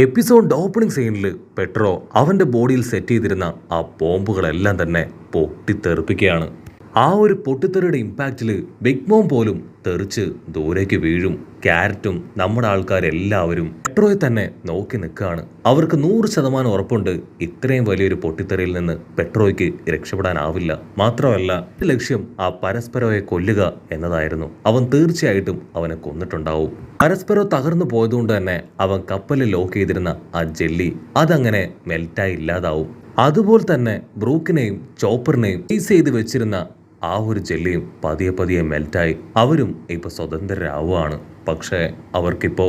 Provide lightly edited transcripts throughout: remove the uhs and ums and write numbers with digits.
Episode opening സീനിൽ petro അവന്റെ ബോഡിയിൽ സെറ്റ് ചെയ്തിരുന്ന ആ ബോംബുകളെല്ലാം തന്നെ പൊട്ടിത്തെറിപ്പിക്കുകയാണ്. ആ ഒരു പൊട്ടിത്തെറിയുടെ ഇമ്പാക്റ്റിൽ ബിഗ് മോം പോലും തെറിച്ച് ദൂരേക്ക് വീഴും. ക്യാരറ്റും നമ്മുടെ ആൾക്കാരെല്ലാവരും പെട്രോയെ തന്നെ നോക്കി നിൽക്കുകയാണ്. അവർക്ക് 100% ഉറപ്പുണ്ട് ഇത്രയും വലിയൊരു പൊട്ടിത്തെറിയിൽ നിന്ന് പെട്രോയ്ക്ക് രക്ഷപ്പെടാനാവില്ല. മാത്രമല്ല ലക്ഷ്യം ആ പരസ്പരയെ കൊല്ലുക എന്നതായിരുന്നു. അവൻ തീർച്ചയായിട്ടും അവനെ കൊന്നിട്ടുണ്ടാവും. പരസ്പരം തകർന്നു പോയതുകൊണ്ട് തന്നെ അവൻ കപ്പലിൽ ലോക്ക് ചെയ്തിരുന്ന ആ ജെല്ലി അതങ്ങനെ മെൽറ്റായി ഇല്ലാതാവും. അതുപോലെ തന്നെ ബ്രൂക്കിനെയും ചോപ്പറിനെയും ഫേസ് ചെയ്ത് വെച്ചിരുന്ന ആ ഒരു ജെല്ലിയും പതിയെ പതിയെ മെൽറ്റായി അവരും ഇപ്പൊ സ്വതന്ത്രരാവുകയാണ്. പക്ഷേ അവർക്കിപ്പോ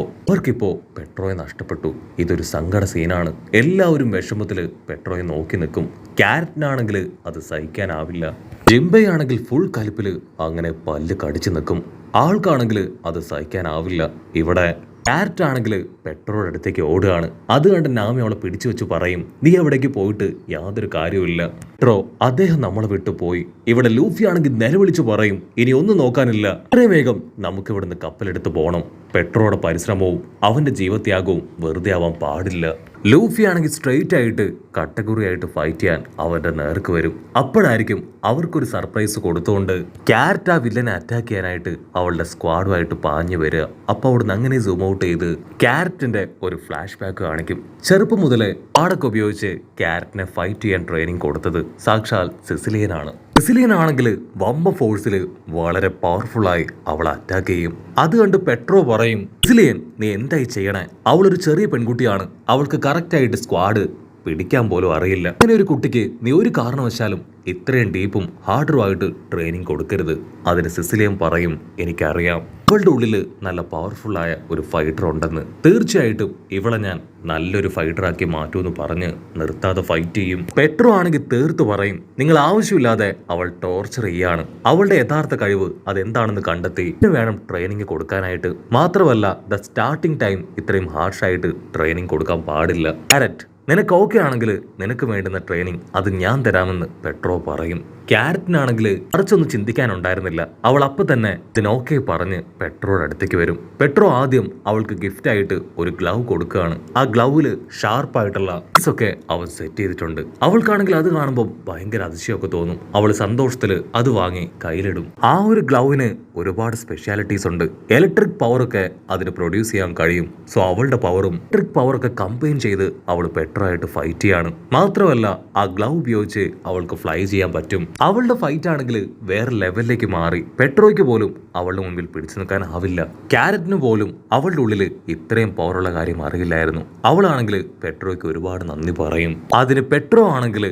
പെട്രോയെ നഷ്ടപ്പെട്ടു. ഇതൊരു സങ്കട സീനാണ്. എല്ലാവരും വിഷമത്തില് പെട്രോയെ നോക്കി നിൽക്കും. ക്യാരറ്റിനാണെങ്കിൽ അത് സഹിക്കാനാവില്ല. ജിംബയാണെങ്കിൽ ഫുൾ കലിപ്പില് അങ്ങനെ പല്ല് കടിച്ചു നിൽക്കും. ആൾക്കാണെങ്കിൽ അത് സഹിക്കാനാവില്ല. ഇവിടെ ക്യാരറ്റ് ആണെങ്കിൽ പെട്രോയുടെ അടുത്തേക്ക് ഓടുകയാണ്. അത് കണ്ട് നാമി അവളെ പിടിച്ചു വെച്ച് പറയും, നീ എവിടേക്ക് പോയിട്ട് യാതൊരു കാര്യമില്ല. പെട്രോ അദ്ദേഹം നമ്മളെ വിട്ടു പോയി. ഇവിടെ ലൂഫി ആണെങ്കിൽ നിലവിളിച്ചു പറയും, ഇനി ഒന്നും നോക്കാനില്ല, ഇത്രയും വേഗം നമുക്ക് ഇവിടുന്ന് കപ്പലെടുത്ത് പോകണം. പെട്രോയുടെ പരിശ്രമവും അവന്റെ ജീവത്യാഗവും വെറുതെ ആവാൻ പാടില്ല. ലൂഫി ആണെങ്കിൽ സ്ട്രെയിറ്റ് ആയിട്ട് കട്ടക്കുറിയായിട്ട് ഫൈറ്റ് ചെയ്യാൻ അവന്റെ നേർക്ക് വരും. അപ്പോഴായിരിക്കും അവർക്കൊരു സർപ്രൈസ് കൊടുത്തുകൊണ്ട് ക്യാരറ്റ് ആ വില്ലനെ അറ്റാക്ക് ചെയ്യാനായിട്ട് അവളുടെ സ്ക്വാഡുമായിട്ട് പാഞ്ഞു വരിക. അപ്പൊ അവിടുന്ന് അങ്ങനെ സൂം ഔട്ട് ചെയ്ത് ക്യാരറ്റിന്റെ ഒരു ഫ്ലാഷ് ബാക്ക് കാണിക്കും. ചെറുപ്പം മുതലേ പാടൊക്കെ ഉപയോഗിച്ച് ക്യാരറ്റിനെ ഫൈറ്റ് ചെയ്യാൻ ട്രെയിനിങ് കൊടുത്തത് സാക്ഷാൽ സിസിലിയനാണ്. സിസിലിയൻ ആണെങ്കിൽ വമ്പ ഫോഴ്സിൽ വളരെ പവർഫുള്ളായി അവളെ അറ്റാക്ക് ചെയ്യും. അത് കണ്ട് പെട്രോ പറയും, സിസിലിയൻ നീ എന്തായി ചെയ്യണേ? അവളൊരു ചെറിയ പെൺകുട്ടിയാണ്. അവൾക്ക് കറക്റ്റായിട്ട് സ്ക്വാഡ് പിടിക്കാൻ പോലും അറിയില്ല. അങ്ങനെ ഒരു കുട്ടിക്ക് നീ ഒരു കാരണവശാലും ഇത്രയും ഡീപ്പും ഹാർഡറുമായിട്ട് ട്രെയിനിങ് കൊടുക്കരുത്. അതിന് സിസിലിയൻ പറയും, എനിക്കറിയാം ഇവളുടെ ഉള്ളിൽ നല്ല പവർഫുള്ളായ ഒരു ഫൈറ്റർ ഉണ്ടെന്ന്. തീർച്ചയായിട്ടും ഇവളെ ഞാൻ നല്ലൊരു ഫൈറ്ററാക്കി മാറ്റുമെന്ന് പറഞ്ഞ് നിർത്താതെ ഫൈറ്റ് ചെയ്യും. പെട്രോ ആണെങ്കിൽ തീർത്ത് പറയും, നിങ്ങൾ ആവശ്യമില്ലാതെ അവൾ ടോർച്ചർ ചെയ്യാണ്. അവളുടെ യഥാർത്ഥ കഴിവ് അതെന്താണെന്ന് കണ്ടെത്തി വേണം ട്രെയിനിങ് കൊടുക്കാനായിട്ട്. മാത്രമല്ല ദ സ്റ്റാർട്ടിംഗ് ടൈം ഇത്രയും ഹാർഷായിട്ട് ട്രെയിനിങ് കൊടുക്കാൻ പാടില്ല. ക്യാരറ്റ് നിനക്ക് ഓക്കെ ആണെങ്കിൽ നിനക്ക് വേണ്ടുന്ന ട്രെയിനിങ് അത് ഞാൻ തരാമെന്ന് പെട്രോ പറയും. ക്യാരറ്റിനാണെങ്കിൽ കുറച്ചൊന്നും ചിന്തിക്കാനുണ്ടായിരുന്നില്ല. അവൾ അപ്പം തന്നെ ഇതിനോക്കെ പറഞ്ഞ് പെട്രോയുടെ അടുത്തേക്ക് വരും. പെട്രോ ആദ്യം അവൾക്ക് ഗിഫ്റ്റ് ആയിട്ട് ഒരു ഗ്ലൗ കൊടുക്കുകയാണ്. ആ ഗ്ലൗവില് ഷാർപ്പായിട്ടുള്ള ഒക്കെ അവൻ സെറ്റ് ചെയ്തിട്ടുണ്ട്. അവൾക്കാണെങ്കിൽ അത് കാണുമ്പോൾ ഭയങ്കര അതിശയമൊക്കെ തോന്നും. അവൾ സന്തോഷത്തില് അത് വാങ്ങി കയ്യിലിടും. ആ ഒരു ഗ്ലൗവിന് ഒരുപാട് സ്പെഷ്യാലിറ്റീസ് ഉണ്ട്. ഇലക്ട്രിക് പവറൊക്കെ അതിന് പ്രൊഡ്യൂസ് ചെയ്യാൻ കഴിയും. സോ അവളുടെ പവറും ഇലക്ട്രിക് പവറൊക്കെ കമ്പൈൻ ചെയ്ത് അവൾ പെട്രോ ആയിട്ട് ഫൈറ്റ് ചെയ്യാണ്. മാത്രമല്ല ആ ഗ്ലൗ ഉപയോഗിച്ച് അവൾക്ക് ഫ്ലൈ ചെയ്യാൻ പറ്റും. അവളുടെ ഫൈറ്റ് ആണെങ്കിൽ വേറെ ലെവലിലേക്ക് മാറി. പെട്രോയ്ക്ക് പോലും അവളുടെ മുൻപിൽ പിടിച്ചു നിൽക്കാനാവില്ല. ക്യാരറ്റിന് പോലും അവളുടെ ഉള്ളിൽ ഇത്രയും പവറുള്ള കാര്യം അറിയില്ലായിരുന്നു. അവളാണെങ്കിൽ പെട്രോയ്ക്ക് ഒരുപാട് നന്ദി പറയും. അതിന് പെട്രോ ആണെങ്കിൽ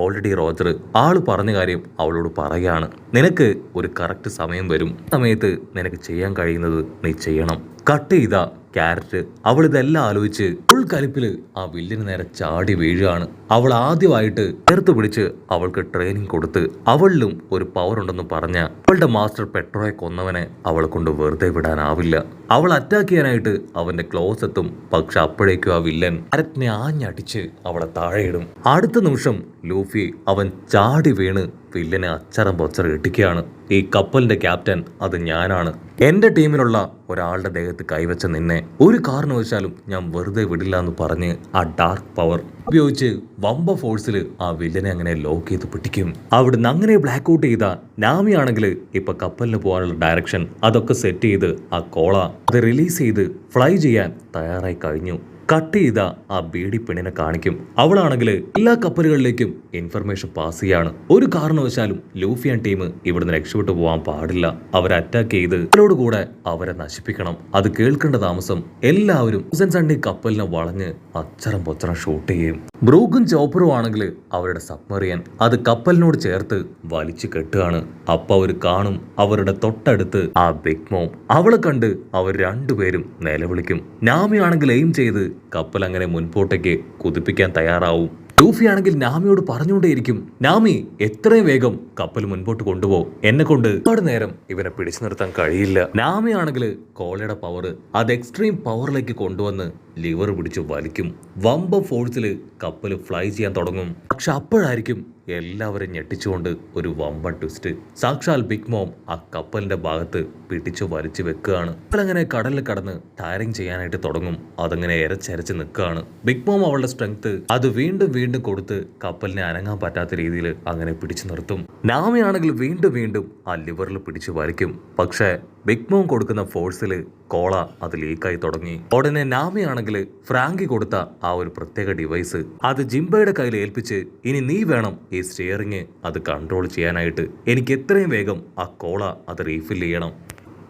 ഓൾറെഡി റോജർ ആള് പറഞ്ഞ കാര്യം അവളോട് പറയാണ്, നിനക്ക് ഒരു കറക്റ്റ് സമയം വരും. സമയത്ത് നിനക്ക് ചെയ്യാൻ കഴിയുന്നത് നീ ചെയ്യണം. കട്ട് ചെയ്ത ക്യാരറ്റ് അവൾ ഇതെല്ലാം ആലോചിച്ച് ഫുൾ കലിപ്പില് ആ വില്ലിന് നേരെ ചാടി വീഴുകയാണ്. അവൾ ആദ്യമായിട്ട് ചേർത്ത് പിടിച്ച് അവൾക്ക് ട്രെയിനിങ് കൊടുത്ത് അവളിലും ഒരു പവർ ഉണ്ടെന്ന് പറഞ്ഞ അവളുടെ മാസ്റ്റർ പെട്രോയെ കൊന്നവനെ അവളെ കൊണ്ട് വെറുതെ വിടാനാവില്ല. അവൾ അറ്റാക്ക് ചെയ്യാനായിട്ട് അവന്റെ ക്ലോസ് എത്തും. പക്ഷെ അപ്പോഴേക്കും ആ വില്ലൻ ക്യാരറ്റിനെ ആഞ്ഞടിച്ച് അവളെ താഴെയിടും. അടുത്ത നിമിഷം ലൂഫി അവൻ ചാടി വീണ് വില്ലനെ അച്ചറം പൊച്ചറ ഇട്ടിക്കുകയാണ്. ഈ കപ്പലിന്റെ ക്യാപ്റ്റൻ അത് ഞാനാണ്. എന്റെ ടീമിലുള്ള ഒരാളുടെ ദേഹത്ത് കൈവച്ച നിന്നെ ഒരു കാരണവശാലും ഞാൻ വെറുതെ വിടില്ല എന്ന് പറഞ്ഞ് ആ ഡാർക്ക് പവർ ഉപയോഗിച്ച് വമ്പ ഫോഴ്സിൽ ആ വില്ലനെ അങ്ങനെ ലോക്ക് ചെയ്ത് പിടിക്കും. അവിടുന്ന് അങ്ങനെ ബ്ലാക്ക് ഔട്ട് ചെയ്ത നാമി ആണെങ്കിൽ ഇപ്പൊ കപ്പലിന് പോകാനുള്ള ഡയറക്ഷൻ അതൊക്കെ സെറ്റ് ചെയ്ത് ആ കോള അത് റിലീസ് ചെയ്ത് ഫ്ലൈ ചെയ്യാൻ തയ്യാറായി കഴിഞ്ഞു. കട്ട് ചെയ്ത ആ ബീഡി പെണ്ണിനെ കാണിക്കും. അവളാണെങ്കിൽ എല്ലാ കപ്പലുകളിലേക്കും ഇൻഫർമേഷൻ പാസ് ചെയ്യാണ്. ഒരു കാരണവശാലും ലൂഫിയൻ ടീം ഇവിടുന്ന് രക്ഷപ്പെട്ടു പോകാൻ പാടില്ല. അവരെ അറ്റാക്ക് ചെയ്ത് അവരോട് കൂടെ അവരെ നശിപ്പിക്കണം. അത് കേൾക്കേണ്ട താമസം എല്ലാവരും സണ്ണി കപ്പലിനെ വളഞ്ഞ് അച്ചറം പൊച്ചറം ഷൂട്ട് ചെയ്യും. ബ്രൂക്കും ചോപ്പറും ആണെങ്കിൽ അവരുടെ സബ്മറിയൻ അത് കപ്പലിനോട് ചേർത്ത് വലിച്ചു കെട്ടുകയാണ്. അപ്പൊ അവർ കാണും അവരുടെ തൊട്ടടുത്ത് ആ ബിഗ് മോം. അവളെ കണ്ട് അവർ രണ്ടുപേരും നിലവിളിക്കും. നാമി ആണെങ്കിൽ എയിം ചെയ്ത് കപ്പൽ അങ്ങനെ മുൻപോട്ടേക്ക് കുതിപ്പിക്കാൻ തയ്യാറാവും. ലൂഫി ആണെങ്കിൽ നാമിയോട് പറഞ്ഞുകൊണ്ടേയിരിക്കും, നാമി എത്രയും വേഗം കപ്പൽ മുൻപോട്ട് കൊണ്ടുപോകും, എന്നെ കൊണ്ട് ഒരുപാട് നേരം ഇവനെ പിടിച്ചു നിർത്താൻ കഴിയില്ല. നാമി ആണെങ്കിൽ കോളയുടെ പവർ അത് എക്സ്ട്രീം പവറിലേക്ക് കൊണ്ടുവന്ന് ലിവർ പിടിച്ച് വലിക്കും. വമ്പ ഫോഴ്സിൽ കപ്പൽ ഫ്ലൈ ചെയ്യാൻ തുടങ്ങും. പക്ഷെ അപ്പോഴായിരിക്കും എല്ലാവരും ഞെട്ടിച്ചുകൊണ്ട് ഒരു വമ്പൻ ട്വിസ്റ്റ്. സാക്ഷാൽ ബിഗ് മോം ആ കപ്പലിന്റെ ഭാഗത്ത് പിടിച്ചു വലിച്ചു വെക്കുകയാണ്. കപ്പലങ്ങനെ കടലിൽ കടന്ന് ടയറിങ് ചെയ്യാനായിട്ട് തുടങ്ങും. അതങ്ങനെ എരച്ചരച്ച് നിൽക്കുകയാണ്. ബിഗ് മോം അവളുടെ സ്ട്രെങ്ത് അത് വീണ്ടും വീണ്ടും കൊടുത്ത് കപ്പലിനെ അനങ്ങാൻ പറ്റാത്ത രീതിയിൽ അങ്ങനെ പിടിച്ചു നിർത്തും. നാമിയാണെങ്കിൽ വീണ്ടും വീണ്ടും ആ ലിവറിൽ പിടിച്ചു വലിക്കും. പക്ഷേ ബിഗ് മോം കൊടുക്കുന്ന ഫോഴ്സിൽ കോള അത് ലീക്കായി തുടങ്ങി. ഉടനെ നാമിയാണെങ്കിൽ ഫ്രാങ്കി കൊടുത്ത ആ ഒരു പ്രത്യേക ഡിവൈസ് അത് ജിംബയുടെ കയ്യിൽ ഏൽപ്പിച്ച്, ഇനി നീ വേണം ഈ സ്റ്റിയറിങ് അത് കൺട്രോൾ ചെയ്യാനായിട്ട്. എനിക്ക് എത്രയും വേഗം ആ കോള അത് റീഫിൽ ചെയ്യണം.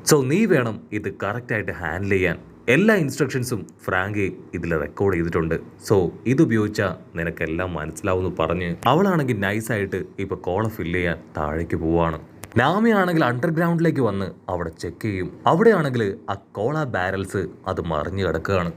സോ നീ വേണം ഇത് കറക്റ്റായിട്ട് ഹാൻഡിൽ ചെയ്യാൻ. എല്ലാ ഇൻസ്ട്രക്ഷൻസും ഫ്രാങ്കി ഇതിൽ റെക്കോർഡ് ചെയ്തിട്ടുണ്ട്. സോ ഇതുപയോഗിച്ചാൽ നിനക്കെല്ലാം മനസ്സിലാവുമെന്ന് പറഞ്ഞ് അവളാണെങ്കിൽ നൈസായിട്ട് ഇപ്പൊ കോള ഫില്ല് ചെയ്യാൻ താഴേക്ക് പോവാണ്. നാമി ആണെങ്കിൽ അണ്ടർഗ്രൗണ്ടിലേക്ക് വന്ന് അവിടെ ചെക്ക് ചെയ്യും. അവിടെയാണെങ്കിൽ ആ കോള ബാരൽസ് അത് മറിഞ്ഞു കിടക്കുകയാണ്.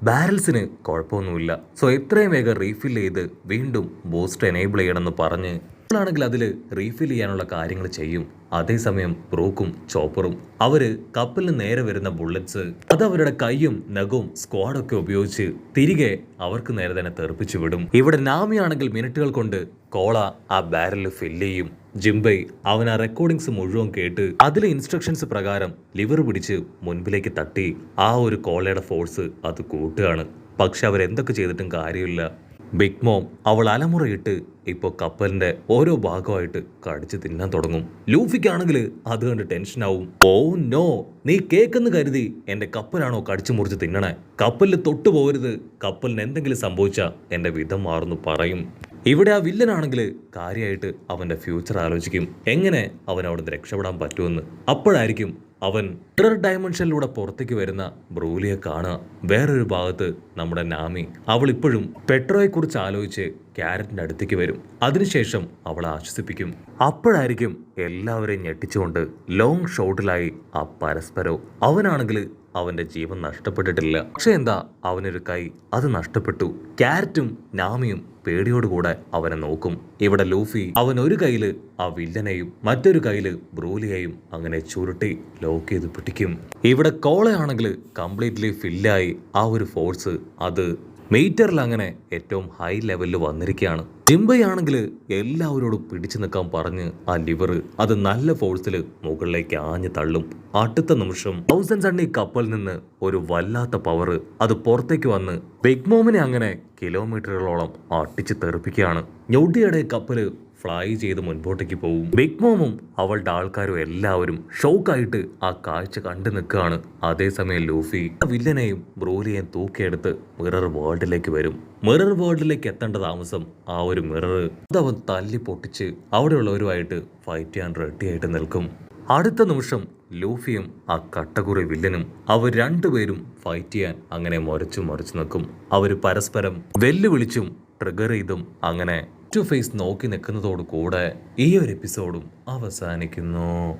ബാരൽസിന് കുഴപ്പമൊന്നുമില്ല. സോ എത്രയും വേഗം റീഫിൽ ചെയ്ത് വീണ്ടും ബൂസ്റ്റ് എനേബിൾ ചെയ്യണമെന്ന് പറഞ്ഞ് ാണെങ്കിൽ അതിൽ റീഫിൽ ചെയ്യാനുള്ള കാര്യങ്ങൾ ചെയ്യും. അതേസമയം ബ്രൂക്കും ചോപ്പറും അവര് കപ്പലിന് നേരെ വരുന്ന ബുള്ളറ്റ്സ് അത് അവരുടെ കൈയും നഖവും സ്ക്വാഡൊക്കെ ഉപയോഗിച്ച് തിരികെ അവർക്ക് നേരെ തന്നെ തെറിപ്പിച്ചു വിടും. ഇവിടെ നാമിയാണെങ്കിൽ മിനിറ്റുകൾ കൊണ്ട് കോള ആ ബാരലിൽ ഫില്ല് ചെയ്യും. ജിംബൈ അവൻ ആ റെക്കോർഡിങ്സ് മുഴുവൻ കേട്ട് അതിലെ ഇൻസ്ട്രക്ഷൻസ് പ്രകാരം ലിവർ പിടിച്ച് മുൻപിലേക്ക് തട്ടി ആ ഒരു കോളയുടെ ഫോഴ്സ് അത് കൂട്ടുകയാണ്. പക്ഷെ അവരെന്തൊക്കെ ചെയ്തിട്ടും കാര്യമില്ല. ബിഗ് മോം അവൾ അലമുറയിട്ട് ഇപ്പോൾ കപ്പലിന്റെ ഓരോ ഭാഗമായിട്ട് കടിച്ച് തിന്നാൻ തുടങ്ങും. ലൂഫിക്കാണെങ്കിൽ അത് കണ്ട് ടെൻഷനാവും. ഓ നോ, നീ കേക്കെന്ന് കരുതി എന്റെ കപ്പലാണോ കടിച്ചു മുറിച്ച് തിന്നണേ? കപ്പലിൽ തൊട്ടു പോകരുത്. കപ്പലിന് എന്തെങ്കിലും സംഭവിച്ചാൽ എന്റെ വിധം മാറുന്നു പറയും. ഇവിടെ ആ വില്ലനാണെങ്കിൽ കാര്യമായിട്ട് അവന്റെ ഫ്യൂച്ചർ ആലോചിക്കും. എങ്ങനെ അവൻ അവിടുന്ന് രക്ഷപ്പെടാൻ പറ്റുമെന്ന്. അപ്പോഴായിരിക്കും അവൻ മിറർ ഡയമെൻഷനിലൂടെ പുറത്തേക്ക് വരുന്ന ബ്രൂലിയെ കാണുക. വേറൊരു ഭാഗത്ത് നമ്മുടെ നാമി അവൾ ഇപ്പോഴും പെട്രോയെ കുറിച്ച് ആലോചിച്ച് ക്യാരറ്റിന്റെ അടുത്തേക്ക് വരും. അതിനുശേഷം അവളെ ആശ്വസിപ്പിക്കും. അപ്പോഴായിരിക്കും എല്ലാവരെയും ഞെട്ടിച്ചുകൊണ്ട് ലോങ് ഷോട്ടിലായി ആ പരസ്പരോ. അവനാണെങ്കിൽ അവന്റെ ജീവൻ നഷ്ടപ്പെട്ടിട്ടില്ല. പക്ഷെ എന്താ, അവനൊരു കൈ അത് നഷ്ടപ്പെട്ടു. ക്യാരറ്റും നാമിയും പേടിയോടുകൂടെ അവനെ നോക്കും. ഇവിടെ ലൂഫി അവൻ ഒരു കൈയില് ആ വില്ലനെയും മറ്റൊരു കൈയില് ബ്രൂലിയെയും അങ്ങനെ ചുരുട്ടി ലോക്ക് ചെയ്ത് പിടിക്കും. ഇവിടെ കോളയാണെങ്കിൽ കംപ്ലീറ്റ്ലി ഫില്ലായി ആ ഒരു ഫോഴ്സ് അത് മീറ്ററിൽ അങ്ങനെ ഏറ്റവും ഹൈ ലെവലിൽ വന്നിരിക്കുകയാണ്. ജിംബയാണെങ്കിൽ എല്ലാവരോടും പിടിച്ചു നിൽക്കാൻ പറഞ്ഞ് ആ ലിവർ അത് നല്ല ഫോഴ്സിൽ മുകളിലേക്ക് ആഞ്ഞു തള്ളും. അടുത്ത നിമിഷം തൗസൻഡ് സണ്ണി കപ്പലിൽ നിന്ന് ഒരു വല്ലാത്ത പവർ അത് പുറത്തേക്ക് വന്ന് ബിഗ് മോമിനെ അങ്ങനെ കിലോമീറ്ററുകളോളം അട്ടിച്ച് തെറിപ്പിക്കുകയാണ്. ഞൊടിയുടെ കപ്പല് ഫ്ലൈ ചെയ്ത് മുൻപോട്ടേക്ക് പോകും. ബിഗ് മോമും അവളുടെ ആൾക്കാരും എല്ലാവരും ഷോക്കായിട്ട് ആ കാഴ്ച കണ്ടു നിൽക്കുകയാണ്. അതേസമയം ലൂഫി വില്ലനെയും ബ്രൂലിയെയും തൂക്കിയെടുത്ത് മിറർ വേൾഡിലേക്ക് വരും. മിറർ വേൾഡിലേക്ക് എത്തേണ്ട താമസം ആ ഒരു മിറർ അതവൻ തല്ലി പൊട്ടിച്ച് അവിടെയുള്ളവരുമായിട്ട് ഫൈറ്റ് ചെയ്യാൻ റെഡിയായിട്ട് നിൽക്കും. അടുത്ത നിമിഷം ലൂഫിയും ആ കട്ടകുറി വില്ലനും അവർ രണ്ടുപേരും ഫൈറ്റ് ചെയ്യാൻ അങ്ങനെ മുരച്ചു നിൽക്കും. അവർ പരസ്പരം വെല്ലുവിളിച്ചും ട്രിഗർ ചെയ്തും അങ്ങനെ ടു ഫേസ് നോക്കി നിൽക്കുന്നതോടു കൂടെ ഈ ഒരു എപ്പിസോഡും അവസാനിക്കുന്നു.